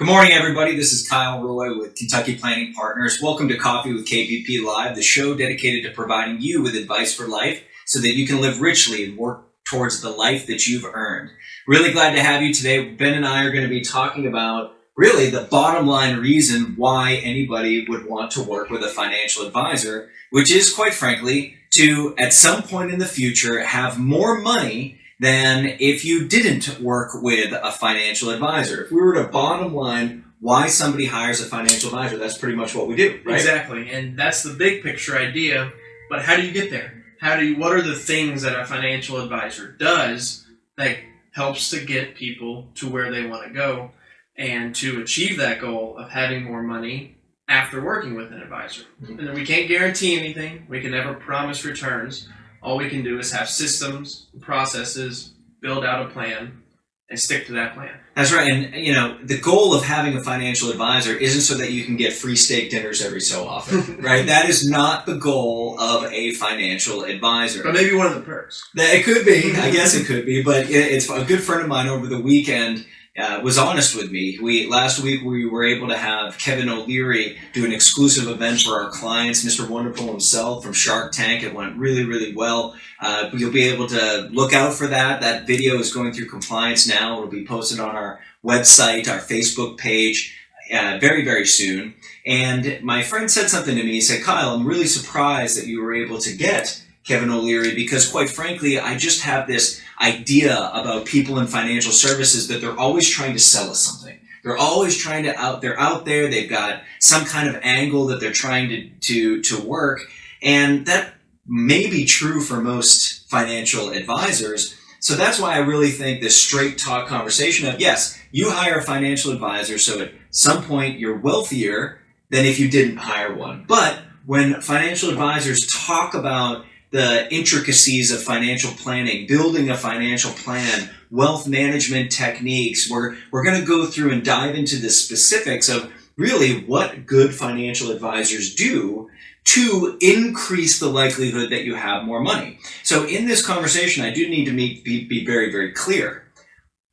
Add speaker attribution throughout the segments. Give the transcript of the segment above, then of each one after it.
Speaker 1: morning, everybody. This is Kyle Roy with Kentucky Planning Partners. Welcome to Coffee with KPP Live, the show dedicated to providing you with advice for life so that you can live richly and work towards the life that you've earned. Really glad to have you today. Ben and I are going to be talking about really the bottom line reason why anybody would want to work with a financial advisor, which is, quite frankly, to, at some point in the future, have more money than if you didn't work with a financial advisor. If we were to bottom line why somebody hires a financial advisor, that's pretty much what we do, right?
Speaker 2: Exactly, and that's the big picture idea, but how do you get there? What are the things that a financial advisor does that helps to get people to where they want to go and to achieve that goal of having more money after working with an advisor? And we can't guarantee anything. We can never promise returns. All we can do is have systems, processes, build out a plan, and stick to that plan.
Speaker 1: That's right. And, the goal of having a financial advisor isn't so that you can get free steak dinners every so often, right? That is not the goal of a financial advisor.
Speaker 2: But maybe one of the perks.
Speaker 1: It could be. I guess it could be. But it's a good friend of mine over the weekend was honest with me. Last week we were able to have Kevin O'Leary do an exclusive event for our clients, Mr. Wonderful himself from Shark Tank. It went really, really well. You'll be able to look out for that. That video is going through compliance now. It'll be posted on our website, our Facebook page, very, very soon. And my friend said something to me. He said, "Kyle, I'm really surprised that you were able to get Kevin O'Leary because, quite frankly, I just have this idea about people in financial services that they're always trying to sell us something. They're always trying to they're out there. They've got some kind of angle that they're trying to work." And that may be true for most financial advisors. So that's why I really think this straight talk conversation of, yes, you hire a financial advisor, so at some point you're wealthier than if you didn't hire one. But when financial advisors talk about the intricacies of financial planning, building a financial plan, wealth management techniques, we're going to go through and dive into the specifics of really what good financial advisors do to increase the likelihood that you have more money. So in this conversation, I do need to be very, very clear.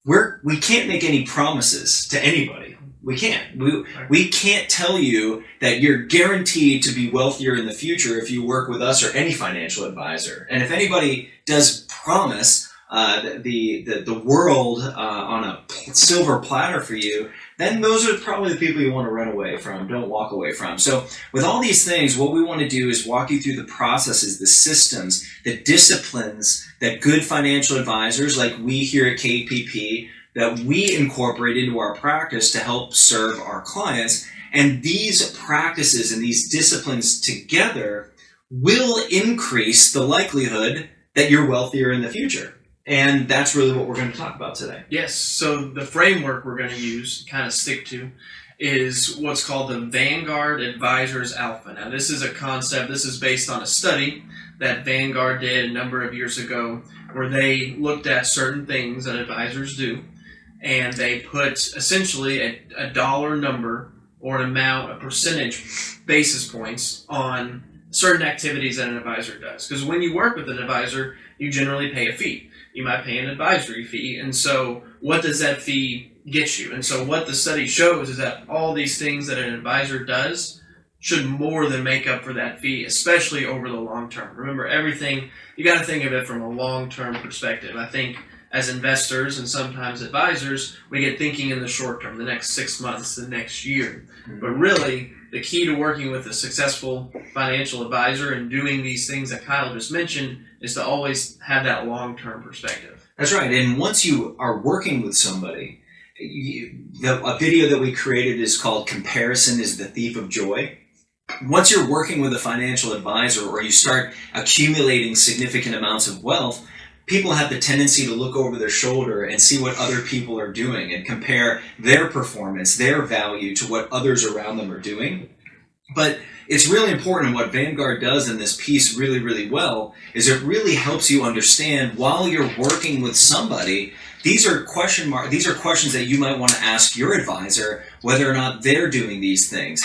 Speaker 1: We can't make any promises to anybody. We can't. We can't tell you that you're guaranteed to be wealthier in the future if you work with us or any financial advisor. And if anybody does promise the world on a silver platter for you, then those are probably the people you want to run away from, don't walk away from. So with all these things, what we want to do is walk you through the processes, the systems, the disciplines that good financial advisors like we here at KPP, that we incorporate into our practice to help serve our clients. And these practices and these disciplines together will increase the likelihood that you're wealthier in the future. And that's really what we're going to talk about today.
Speaker 2: Yes, so the framework we're going to use, kind of stick to, is what's called the Vanguard Advisors Alpha. Now, this is a concept, this is based on a study that Vanguard did a number of years ago where they looked at certain things that advisors do, and they put essentially a dollar number or an amount, a percentage basis points on certain activities that an advisor does. Because when you work with an advisor, you generally pay a fee. You might pay an advisory fee. And so what does that fee get you? And so what the study shows is that all these things that an advisor does should more than make up for that fee, especially over the long term. Remember, everything, you got to think of it from a long-term perspective. I think as investors and sometimes advisors, we get thinking in the short term, the next 6 months, the next year. But really, the key to working with a successful financial advisor and doing these things that Kyle just mentioned is to always have that long-term perspective.
Speaker 1: That's right. And once you are working with somebody, a video that we created is called "Comparison is the Thief of Joy." Once you're working with a financial advisor or you start accumulating significant amounts of wealth, people have the tendency to look over their shoulder and see what other people are doing and compare their performance, their value to what others around them are doing. But it's really important, what Vanguard does in this piece really, really well, is it really helps you understand while you're working with somebody, these are questions that you might want to ask your advisor whether or not they're doing these things,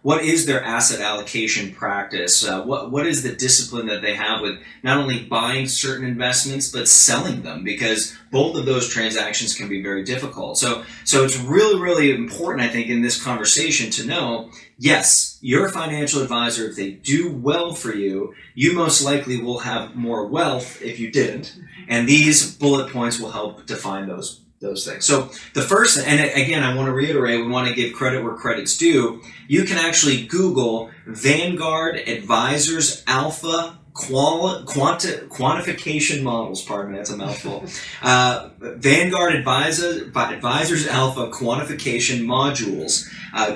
Speaker 1: what is their asset allocation practice, what is the discipline that they have with not only buying certain investments but selling them, because both of those transactions can be very difficult. So it's really, really important, I think, in this conversation to know, yes, your financial advisor, if they do well for you, you most likely will have more wealth if you didn't, and these bullet points will help define those things. So the first, and again, I want to reiterate, we want to give credit where credit's due. You can actually Google Vanguard Advisors Alpha quantification models. Pardon me, that's a mouthful. Vanguard Advisors Alpha quantification modules.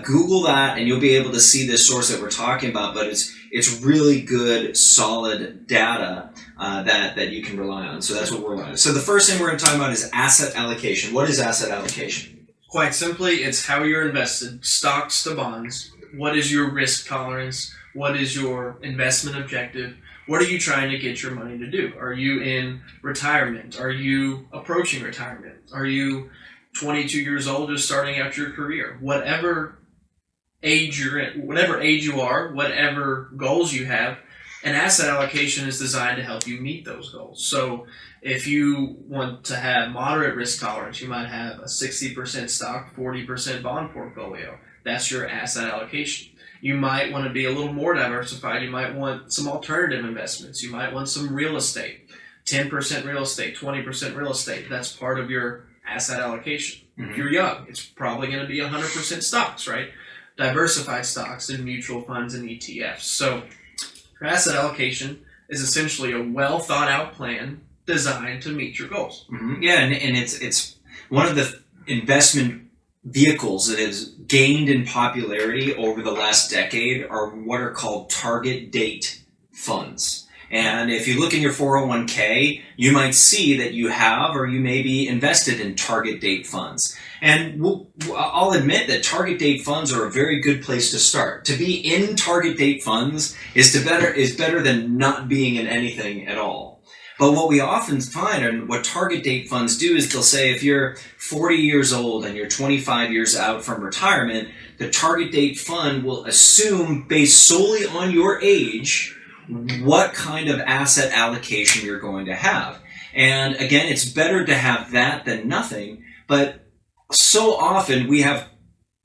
Speaker 1: Google that, and you'll be able to see this source that we're talking about. But it's really good, solid data that you can rely on. So that's what we're relying on. So the first thing we're going to talk about is asset allocation. What is asset allocation?
Speaker 2: Quite simply, it's how you're invested, stocks to bonds. What is your risk tolerance? What is your investment objective? What are you trying to get your money to do? Are you in retirement? Are you approaching retirement? Are you 22 years old, just starting out your career? Whatever age you're in, whatever age you are, whatever goals you have, an asset allocation is designed to help you meet those goals. So if you want to have moderate risk tolerance, you might have a 60% stock, 40% bond portfolio. That's your asset allocation. You might want to be a little more diversified. You might want some alternative investments. You might want some real estate, 10% real estate, 20% real estate. That's part of your asset allocation. Mm-hmm. If you're young, it's probably going to be 100% stocks, right? Diversified stocks and mutual funds and ETFs. So your asset allocation is essentially a well thought out plan designed to meet your goals.
Speaker 1: Mm-hmm. Yeah, and it's one of the investment vehicles that has gained in popularity over the last decade are what are called target date funds. And if you look in your 401k, you might see that you have or you may be invested in target date funds. And I'll admit that target date funds are a very good place to start. To be in target date funds is better than not being in anything at all. But what we often find, and what target date funds do, is they'll say if you're 40 years old and you're 25 years out from retirement, the target date fund will assume, based solely on your age, what kind of asset allocation you're going to have. And again, it's better to have that than nothing, but so often we have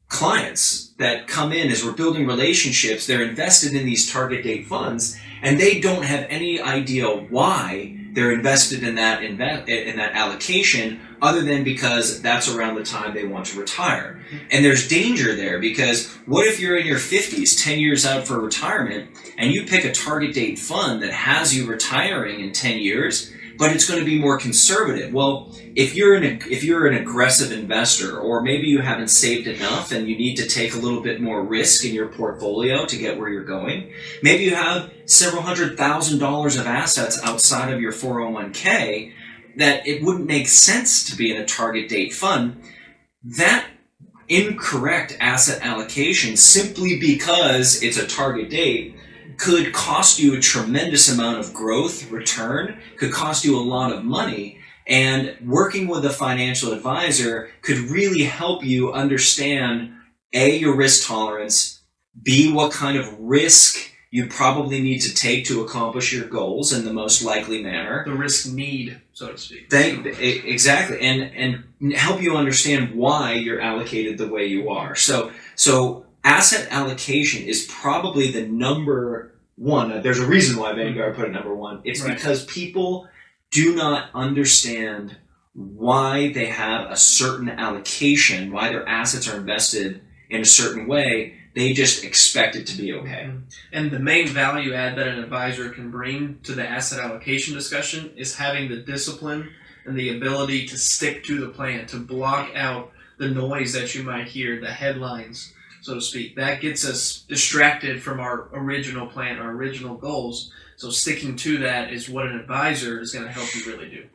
Speaker 1: clients that come in as we're building relationships, they're invested in these target date funds, and they don't have any idea why they're invested in that allocation, other than because that's around the time they want to retire. And there's danger there, because what if you're in your 50s, 10 years out for retirement, and you pick a target date fund that has you retiring in 10 years, but it's going to be more conservative? Well, if you're an aggressive investor, or maybe you haven't saved enough and you need to take a little bit more risk in your portfolio to get where you're going, maybe you have several $100,000 of assets outside of your 401k that it wouldn't make sense to be in a target date fund. That incorrect asset allocation, simply because it's a target date, could cost you a tremendous amount of growth, return, could cost you a lot of money. And working with a financial advisor could really help you understand, A, your risk tolerance, B, what kind of risk you probably need to take to accomplish your goals in the most likely manner.
Speaker 2: The risk need, so to speak.
Speaker 1: Exactly. And help you understand why you're allocated the way you are. So asset allocation is probably the number one. There's a reason why Vanguard put it number one. It's right. Because people do not understand why they have a certain allocation, why their assets are invested in a certain way. They just expect it to be okay.
Speaker 2: And the main value add that an advisor can bring to the asset allocation discussion is having the discipline and the ability to stick to the plan, to block out the noise that you might hear, the headlines, so to speak. That gets us distracted from our original plan, our original goals. So sticking to that is what an advisor is going to help you really do.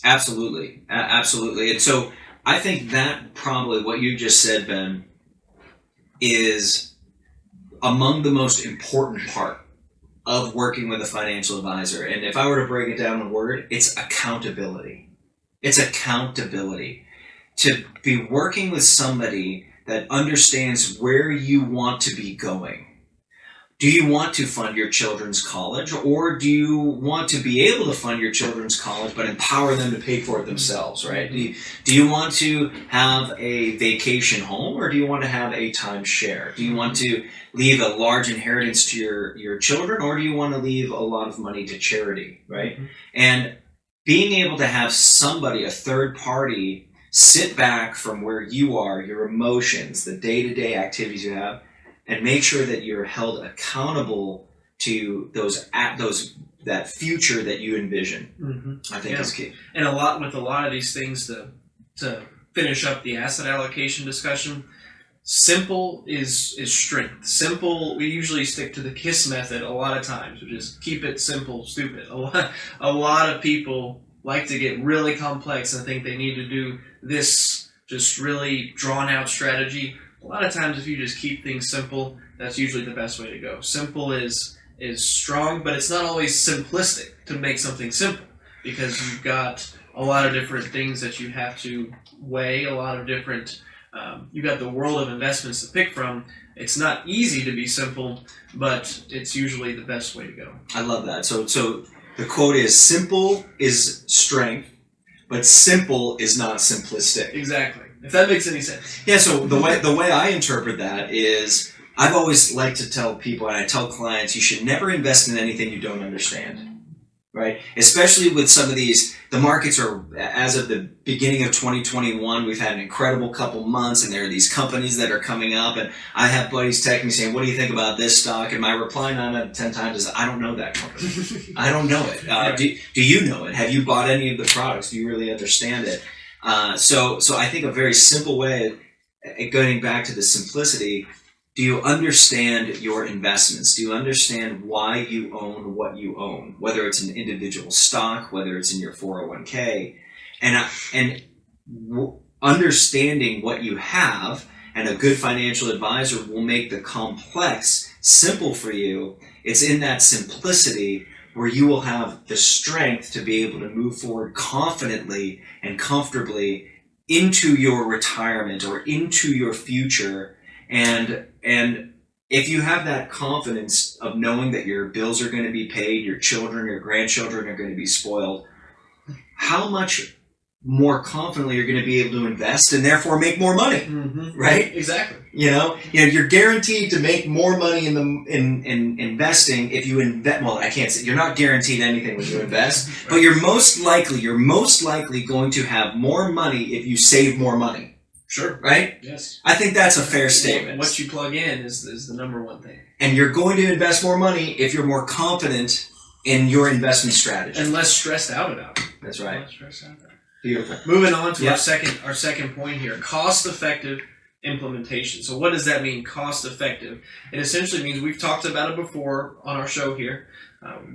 Speaker 1: Absolutely. Absolutely. And so I think that probably what you just said, Ben, is among the most important part of working with a financial advisor. And if I were to break it down in a word, it's accountability. It's accountability. To be working with somebody that understands where you want to be going. Do you want to fund your children's college, or do you want to be able to fund your children's college but empower them to pay for it themselves, right? Do you want to have a vacation home, or do you want to have a timeshare? Do you want to leave a large inheritance to your children, or do you want to leave a lot of money to charity, right? Mm-hmm. And being able to have somebody, a third party, sit back from where you are, your emotions, the day-to-day activities you have, and make sure that you're held accountable to that future that you envision. Mm-hmm. I think is key.
Speaker 2: And a lot of these things to finish up the asset allocation discussion. Simple is strength. Simple, we usually stick to the KISS method a lot of times, which is keep it simple, stupid. A lot of people like to get really complex and think they need to do this just really drawn out strategy. A lot of times, if you just keep things simple, that's usually the best way to go. Simple is strong, but it's not always simplistic to make something simple, because you've got a lot of different things that you have to weigh, a lot of different, you've got the world of investments to pick from. It's not easy to be simple, but it's usually the best way to go.
Speaker 1: I love that. So the quote is, simple is strength, but simple is not simplistic.
Speaker 2: Exactly. If that makes any sense.
Speaker 1: Yeah, so the way I interpret that is, I've always liked to tell people, and I tell clients, you should never invest in anything you don't understand, right? Especially with some of these, the markets are, as of the beginning of 2021, we've had an incredible couple months, and there are these companies that are coming up, and I have buddies texting me saying, what do you think about this stock? And my reply 9 out of 10 times is, I don't know that company. I don't know it. Do you know it? Have you bought any of the products? Do you really understand it? So I think a very simple way, going back to the simplicity, do you understand your investments? Do you understand why you own what you own? Whether it's an individual stock, whether it's in your 401k, and understanding what you have, and a good financial advisor will make the complex simple for you. It's in that simplicity where you will have the strength to be able to move forward confidently and comfortably into your retirement or into your future. And if you have that confidence of knowing that your bills are going to be paid, your children, your grandchildren are going to be spoiled, how much more confidently you're going to be able to invest and therefore make more money, right?
Speaker 2: Exactly.
Speaker 1: You're guaranteed to make more money in investing if you invest. Well, I can't say you're not guaranteed anything when you invest, right. But you're most likely going to have more money if you save more money.
Speaker 2: Sure.
Speaker 1: Right?
Speaker 2: Yes.
Speaker 1: I think that's a fair statement.
Speaker 2: What you plug in is the number one thing.
Speaker 1: And you're going to invest more money if you're more confident in your investment strategy
Speaker 2: and less stressed out about it.
Speaker 1: That's right.
Speaker 2: Less stressed out about it.
Speaker 1: Beautiful.
Speaker 2: Moving on to our second point here, cost-effective implementation. So what does that mean, cost-effective? It essentially means, we've talked about it before on our show here,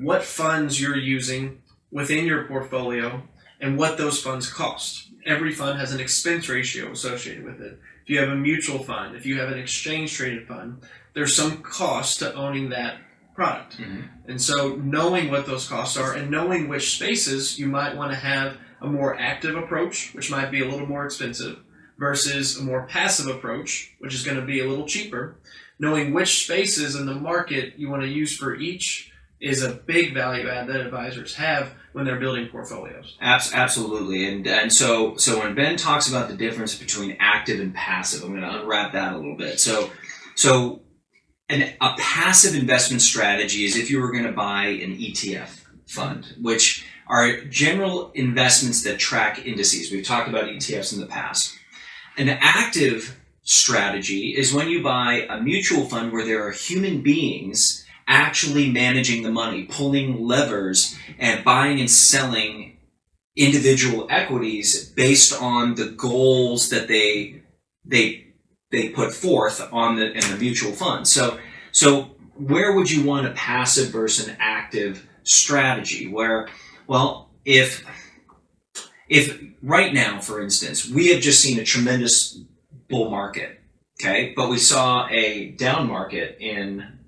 Speaker 2: what funds you're using within your portfolio and what those funds cost. Every fund has an expense ratio associated with it. If you have a mutual fund, if you have an exchange-traded fund, there's some cost to owning that product. Mm-hmm. And so knowing what those costs are and knowing which spaces you might want to have a more active approach, which might be a little more expensive, versus a more passive approach, which is going to be a little cheaper. Knowing which spaces in the market you want to use for each is a big value add that advisors have when they're building portfolios.
Speaker 1: Absolutely. And so when Ben talks about the difference between active and passive, I'm going to unwrap that a little bit. So a passive investment strategy is if you were going to buy an ETF fund, which are general investments that track indices. We've talked about ETFs in the past. An active strategy is when you buy a mutual fund where there are human beings actually managing the money, pulling levers and buying and selling individual equities based on the goals that they put forth in the mutual fund. So where would you want a passive versus an active strategy? Well, if right now, for instance, we have just seen a tremendous bull market, okay, but we saw a down market in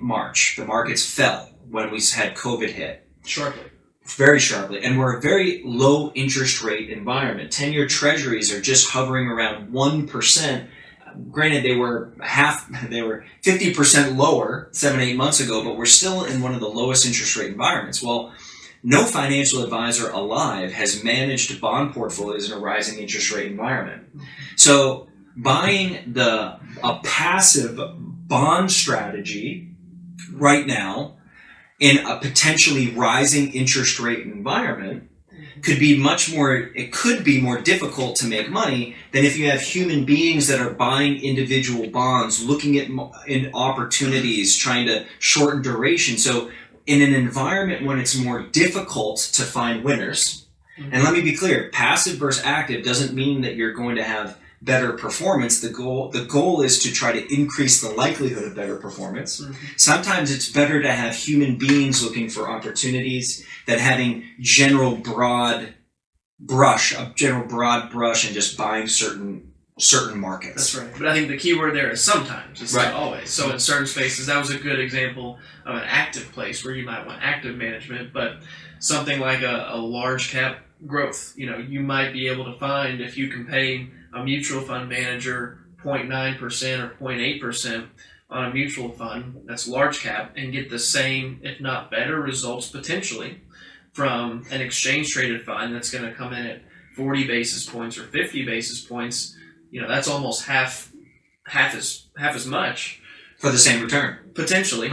Speaker 1: March. The markets fell when we had COVID hit.
Speaker 2: Sharply.
Speaker 1: Very sharply. And we're a very low interest rate environment. 10-year treasuries are just hovering around 1%. granted, they were 50% lower 7-8 months ago, but we're still in one of the lowest interest rate environments. Well, no financial advisor alive has managed bond portfolios in a rising interest rate environment. So buying a passive bond strategy right now in a potentially rising interest rate environment could be more difficult to make money than if you have human beings that are buying individual bonds, looking at in opportunities, trying to shorten duration. So in an environment when it's more difficult to find winners, and let me be clear, passive versus active doesn't mean that you're going to have better performance. The goal is to try to increase the likelihood of better performance. Sometimes it's better to have human beings looking for opportunities than having general broad brush and just buying certain markets.
Speaker 2: That's right. But I think the key word there is sometimes. It's
Speaker 1: right.
Speaker 2: Not always. So in certain spaces, that was a good example of an active place where you might want active management, but something like a large cap growth, you might be able to find, if you can pay a mutual fund manager 0.9% or 0.8% on a mutual fund that's large cap and get the same, if not better, results potentially from an exchange traded fund that's going to come in at 40 basis points or 50 basis points, that's almost half as much
Speaker 1: for the same return.
Speaker 2: Potentially.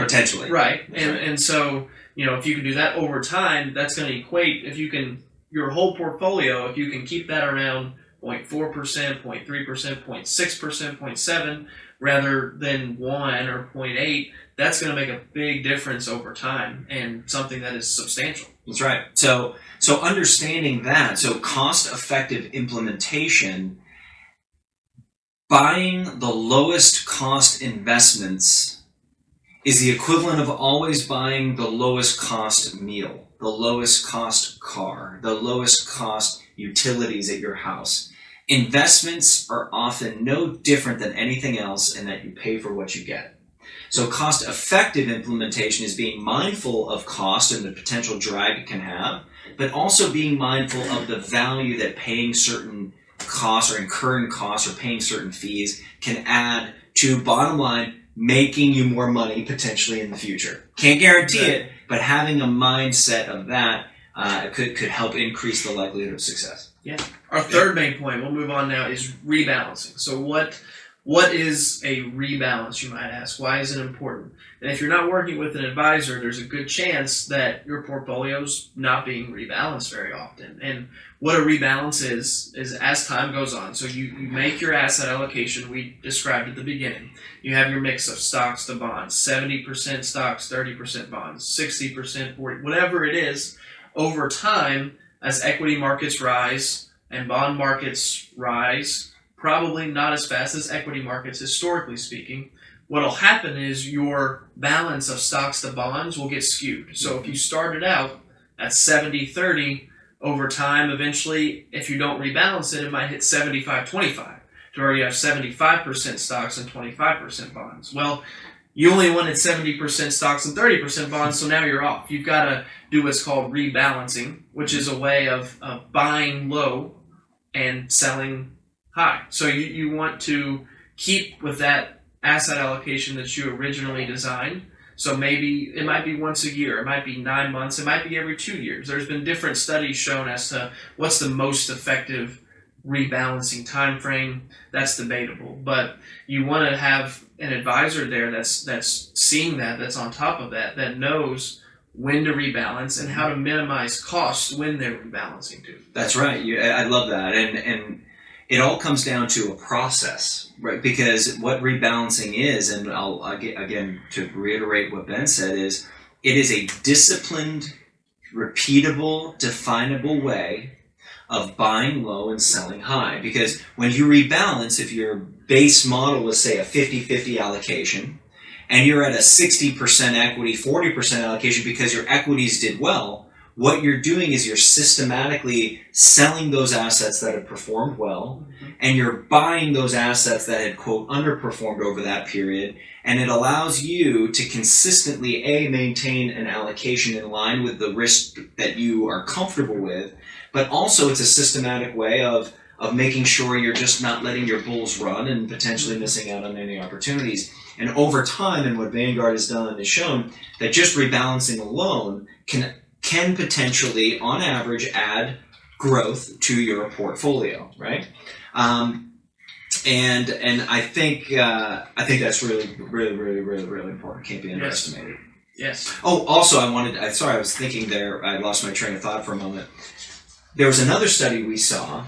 Speaker 2: Right. And so, if you can do that over time, that's going to equate, your whole portfolio, if you can keep that around 0.4%, 0.3%, 0.6%, 0.7%, rather than 1 or 0.8, that's going to make a big difference over time and something that is substantial.
Speaker 1: That's right. So understanding that, so cost-effective implementation, buying the lowest cost investments is the equivalent of always buying the lowest cost meal, the lowest cost car, the lowest cost utilities at your house. Investments are often no different than anything else in that you pay for what you get. So cost-effective implementation is being mindful of cost and the potential drag it can have, but also being mindful of the value that paying certain costs or incurring costs or paying certain fees can add to, bottom line, making you more money potentially in the future. Can't guarantee it, but having a mindset of that could help increase the likelihood of success.
Speaker 2: Yeah. Our third main point, we'll move on now, is rebalancing. So what is a rebalance, you might ask? Why is it important? And if you're not working with an advisor, there's a good chance that your portfolio's not being rebalanced very often. And what a rebalance is as time goes on. So you make your asset allocation we described at the beginning. You have your mix of stocks to bonds, 70% stocks, 30% bonds, 60%, 40%, whatever it is. Over time, as equity markets rise and bond markets rise, probably not as fast as equity markets, historically speaking, what'll happen is your balance of stocks to bonds will get skewed. So if you started out at 70-30, over time, eventually, if you don't rebalance it, it might hit 75-25, to where you have 75% stocks and 25% bonds. Well, you only wanted 70% stocks and 30% bonds, so now you're off. You've got to do what's called rebalancing, which is a way of buying low and selling high. So you want to keep with that asset allocation that you originally designed. So maybe it might be once a year, it might be 9 months, it might be every 2 years. There's been different studies shown as to what's the most effective rebalancing time frame. That's debatable, but you want to have an advisor there that's seeing that's on top of that knows when to rebalance and how to minimize costs when they're rebalancing too.
Speaker 1: That's right. I love that, and it all comes down to a process, right? Because what rebalancing is, and I'll again to reiterate what Ben said, is it is a disciplined, repeatable, definable way of buying low and selling high. Because when you rebalance, if your base model was, say, a 50-50 allocation, and you're at a 60% equity, 40% allocation because your equities did well, what you're doing is you're systematically selling those assets that have performed well, and you're buying those assets that had, quote, underperformed over that period, and it allows you to consistently, maintain an allocation in line with the risk that you are comfortable with, but also it's a systematic way of of making sure you're just not letting your bulls run and potentially missing out on any opportunities. And over time, and what Vanguard has done is shown that just rebalancing alone can potentially, on average, add growth to your portfolio, right? And I think that's really important. Can't be underestimated.
Speaker 2: Yes.
Speaker 1: Oh, also, I was thinking there. I lost my train of thought for a moment. There was another study we saw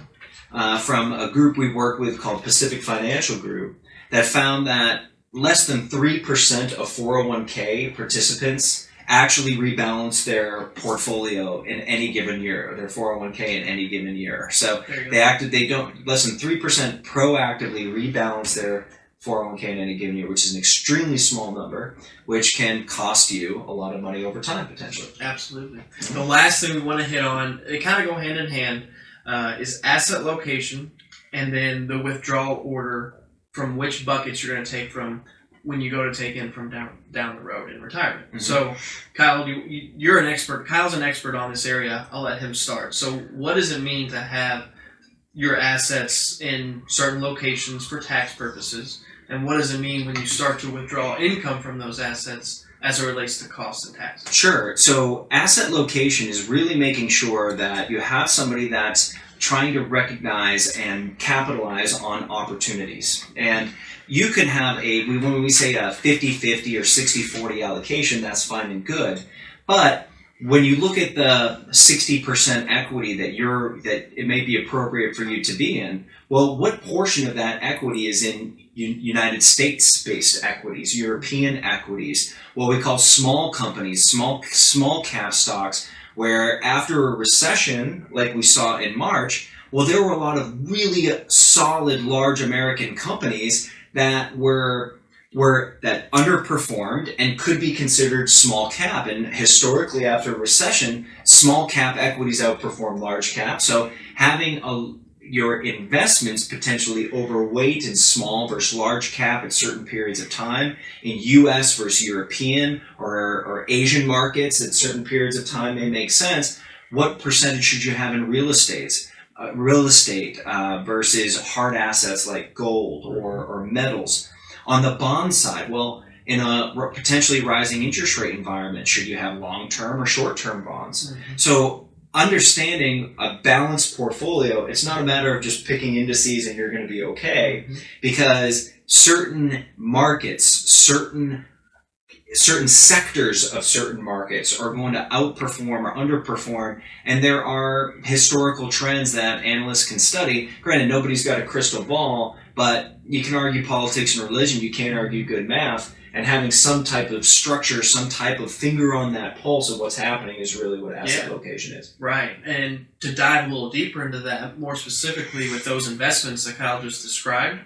Speaker 1: from a group we work with called Pacific Financial Group that found that less than 3% of 401k participants actually rebalance their portfolio in any given year, their 401k in any given year. So less than 3% proactively rebalance their 401k in any given year, which is an extremely small number, which can cost you a lot of money over time, potentially.
Speaker 2: Absolutely. The last thing we want to hit on, they kind of go hand in hand, is asset location and then the withdrawal order from which buckets you're going to take from when you go to take in from down the road in retirement. Mm-hmm. So, Kyle, you're an expert. Kyle's an expert on this area. I'll let him start. So what does it mean to have your assets in certain locations for tax purposes? And what does it mean when you start to withdraw income from those assets as it relates to costs and taxes?
Speaker 1: Sure. So asset location is really making sure that you have somebody that's trying to recognize and capitalize on opportunities. And you can have when we say a 50-50 or 60-40 allocation, that's fine and good. But when you look at the 60% equity that it may be appropriate for you to be in, well, what portion of that equity is in United States-based equities, European equities, what we call small companies, small cap stocks, where after a recession, like we saw in March, well, there were a lot of really solid, large American companies that that underperformed and could be considered small cap. And historically, after a recession, small cap equities outperform large cap. So having your investments potentially overweight in small versus large cap at certain periods of time, in U.S. versus European or Asian markets at certain periods of time may make sense. What percentage should you have in real estate? Versus hard assets like gold or metals. On the bond side, well, in a potentially rising interest rate environment, should you have long-term or short-term bonds? Mm-hmm. So understanding a balanced portfolio, it's not a matter of just picking indices and you're going to be okay, mm-hmm. because certain markets, certain sectors of certain markets are going to outperform or underperform, and there are historical trends that analysts can study. Granted, nobody's got a crystal ball, but you can argue politics and religion, you can't argue good math, and having some type of structure, some type of finger on that pulse of what's happening is really what asset location is.
Speaker 2: Right, and to dive a little deeper into that, more specifically with those investments that Kyle just described,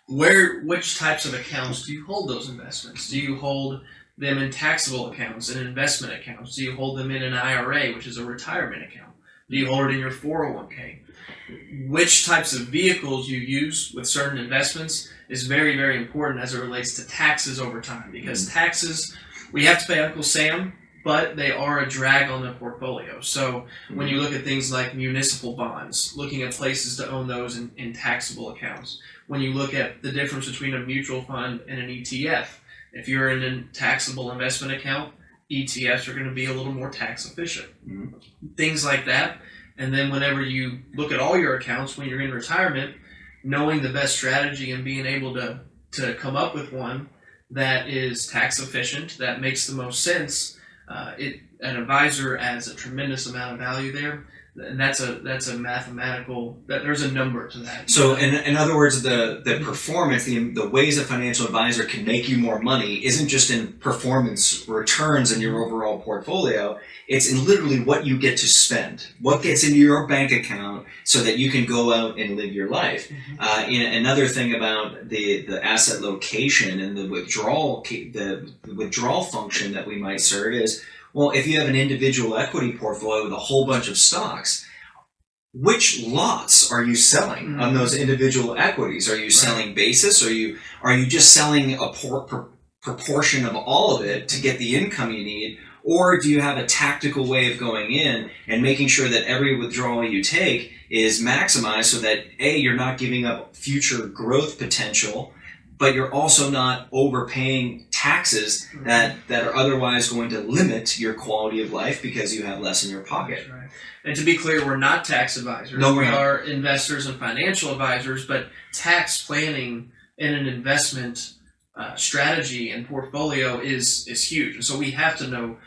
Speaker 2: which types of accounts do you hold those investments? Do you hold them in taxable accounts and investment accounts? Do you hold them in an IRA, which is a retirement account? Do you hold it in your 401k? Which types of vehicles you use with certain investments is very, very important as it relates to taxes over time, because taxes, we have to pay Uncle Sam, but they are a drag on the portfolio. So when you look at things like municipal bonds, looking at places to own those in taxable accounts, when you look at the difference between a mutual fund and an ETF, if you're in a taxable investment account, ETFs are going to be a little more tax efficient. Mm-hmm. Things like that. And then whenever you look at all your accounts when you're in retirement, knowing the best strategy and being able to come up with one that is tax efficient, that makes the most sense, an advisor adds a tremendous amount of value there. And that's a mathematical, there's a number to that.
Speaker 1: So in other words, the performance, the ways a financial advisor can make you more money isn't just in performance returns in your overall portfolio. It's in literally what you get to spend, what gets into your bank account so that you can go out and live your life. Mm-hmm. Another thing about the asset location and the withdrawal function that we might serve is, well, if you have an individual equity portfolio with a whole bunch of stocks, which lots are you selling on those individual equities? Are you selling basis? Are you just selling a proportion of all of it to get the income you need? Or do you have a tactical way of going in and making sure that every withdrawal you take is maximized so that A, you're not giving up future growth potential, but you're also not overpaying taxes that are otherwise going to limit your quality of life because you have less in your pocket.
Speaker 2: That's right. And to be clear, we're not tax advisors.
Speaker 1: No,
Speaker 2: we are investors and financial advisors, but tax planning in an investment strategy and portfolio is huge. And so we have to know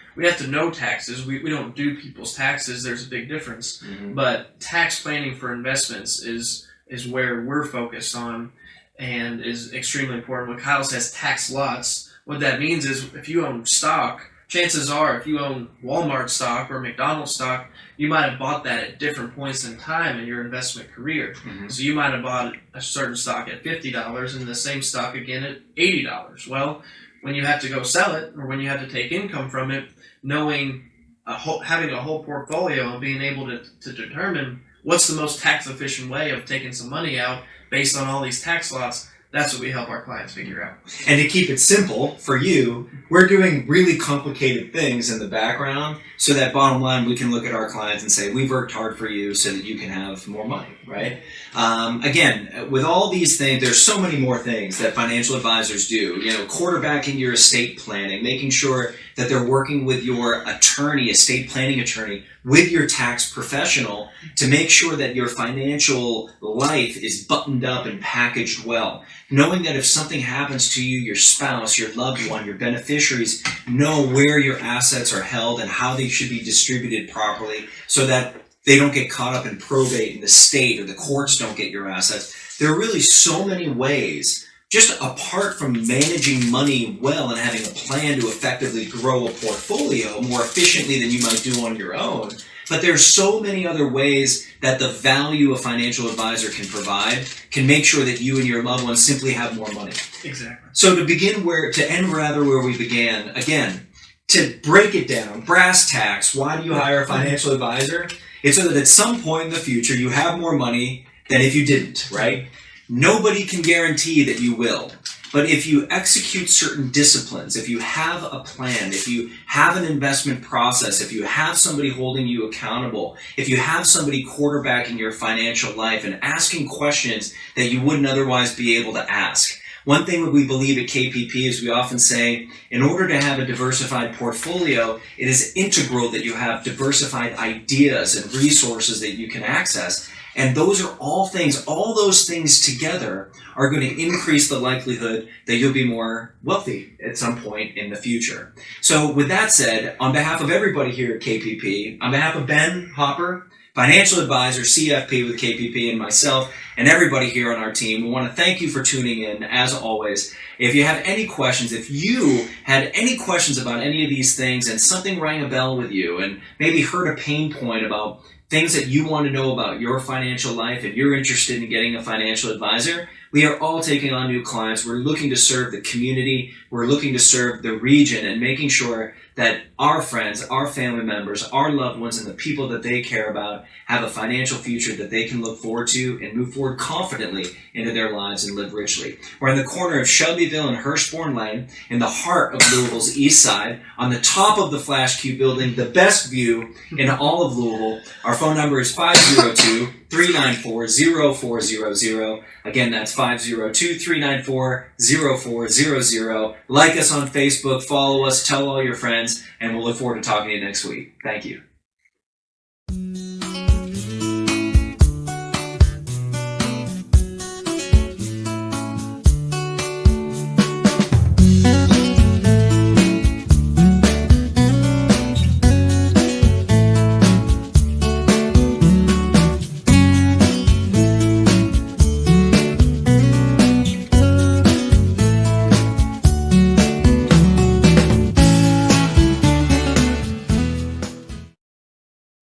Speaker 2: taxes. We don't do people's taxes. There's a big difference.
Speaker 1: Mm-hmm.
Speaker 2: But tax planning for investments is where we're focused on and is extremely important. When Kyle says tax lots, what that means is if you own stock, chances are if you own Walmart stock or McDonald's stock, you might have bought that at different points in time in your investment career.
Speaker 1: Mm-hmm.
Speaker 2: So you might have bought a certain stock at $50 and the same stock again at $80. Well, when you have to go sell it or when you have to take income from it, knowing having a whole portfolio and being able to determine what's the most tax efficient way of taking some money out based on all these tax lots, that's what we help our clients figure out.
Speaker 1: And to keep it simple for you, we're doing really complicated things in the background so that bottom line, we can look at our clients and say, we've worked hard for you so that you can have more money, right? Again, with all these things, there's so many more things that financial advisors do. Quarterbacking your estate planning, making sure that they're working with your attorney, estate planning attorney, with your tax professional to make sure that your financial life is buttoned up and packaged well. Knowing that if something happens to you, your spouse, your loved one, your beneficiaries know where your assets are held and how they should be distributed properly so that they don't get caught up in probate and the state or the courts don't get your assets. There are really so many ways, just apart from managing money well and having a plan to effectively grow a portfolio more efficiently than you might do on your own. But there's so many other ways that the value a financial advisor can provide can make sure that you and your loved ones simply have more money.
Speaker 2: Exactly.
Speaker 1: So to end where we began, again, to break it down, brass tacks, why do you hire a financial advisor? It's so that at some point in the future you have more money than if you didn't, right? Nobody can guarantee that you will. But if you execute certain disciplines, if you have a plan, if you have an investment process, if you have somebody holding you accountable, if you have somebody quarterbacking your financial life and asking questions that you wouldn't otherwise be able to ask. One thing that we believe at KPP is we often say, in order to have a diversified portfolio, it is integral that you have diversified ideas and resources that you can access. And those things together are going to increase the likelihood that you'll be more wealthy at some point in the future. So with that said, on behalf of everybody here at KPP, on behalf of Ben Hopper, financial advisor, CFP with KPP, and myself, and everybody here on our team, we want to thank you for tuning in, as always. If you have any questions, if you had any questions about any of these things and something rang a bell with you and maybe heard a pain point about things that you want to know about your financial life and you're interested in getting a financial advisor, we are all taking on new clients. We're looking to serve the community. We're looking to serve the region and making sure that our friends, our family members, our loved ones, and the people that they care about have a financial future that they can look forward to and move forward confidently into their lives and live richly. We're in the corner of Shelbyville and Hirschborn Lane in the heart of Louisville's east side on the top of the Flash Q building, the best view in all of Louisville. Our phone number is 502-394-0400. Again, that's 502-394-0400. Like us on Facebook, follow us, tell all your friends, and we'll look forward to talking to you next week. Thank you.